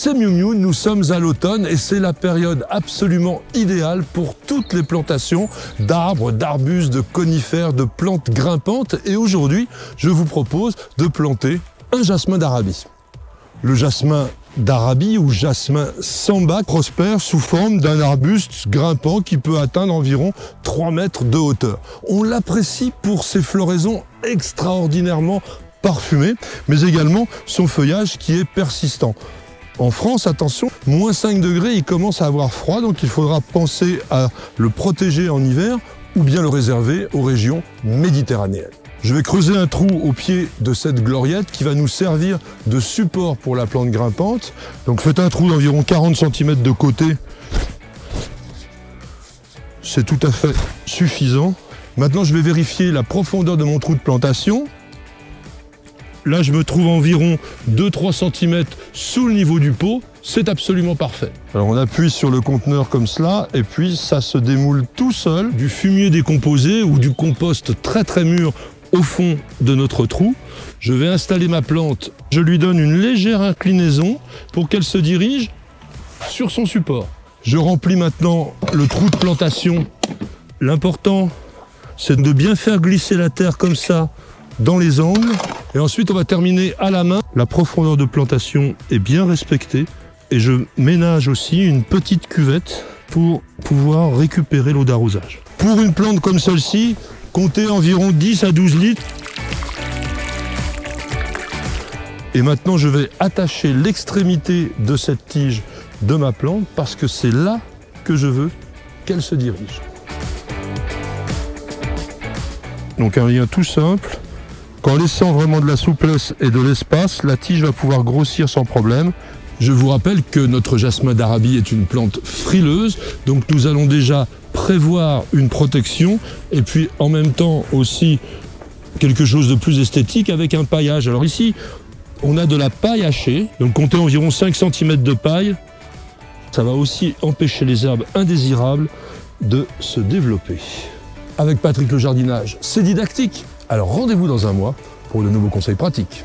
C'est Miu Miu, nous sommes à l'automne et c'est la période absolument idéale pour toutes les plantations d'arbres, d'arbustes, de conifères, de plantes grimpantes. Et aujourd'hui, je vous propose de planter un jasmin d'Arabie. Le jasmin d'Arabie ou jasmin samba prospère sous forme d'un arbuste grimpant qui peut atteindre environ 3 mètres de hauteur. On l'apprécie pour ses floraisons extraordinairement parfumées, mais également son feuillage qui est persistant. En France, attention, moins 5 degrés, il commence à avoir froid, donc il faudra penser à le protéger en hiver ou bien le réserver aux régions méditerranéennes. Je vais creuser un trou au pied de cette gloriette qui va nous servir de support pour la plante grimpante. Donc faites un trou d'environ 40 cm de côté. C'est tout à fait suffisant. Maintenant, je vais vérifier la profondeur de mon trou de plantation. Là, je me trouve environ 2-3 cm sous le niveau du pot. C'est absolument parfait. Alors, on appuie sur le conteneur comme cela et puis ça se démoule tout seul. Du fumier décomposé ou du compost très mûr au fond de notre trou. Je vais installer ma plante. Je lui donne une légère inclinaison pour qu'elle se dirige sur son support. Je remplis maintenant le trou de plantation. L'important, c'est de bien faire glisser la terre comme ça dans les angles. Et ensuite, on va terminer à la main. La profondeur de plantation est bien respectée. Et je ménage aussi une petite cuvette pour pouvoir récupérer l'eau d'arrosage. Pour une plante comme celle-ci, comptez environ 10 à 12 litres. Et maintenant, je vais attacher l'extrémité de cette tige de ma plante parce que c'est là que je veux qu'elle se dirige. Donc un lien tout simple. Qu'en laissant vraiment de la souplesse et de l'espace, la tige va pouvoir grossir sans problème. Je vous rappelle que notre jasmin d'Arabie est une plante frileuse, donc nous allons déjà prévoir une protection et puis en même temps aussi quelque chose de plus esthétique avec un paillage. Alors ici, on a de la paille hachée, donc comptez environ 5 cm de paille. Ça va aussi empêcher les herbes indésirables de se développer. Avec Patrick le jardinage, c'est didactique. Alors rendez-vous dans un mois pour de nouveaux conseils pratiques.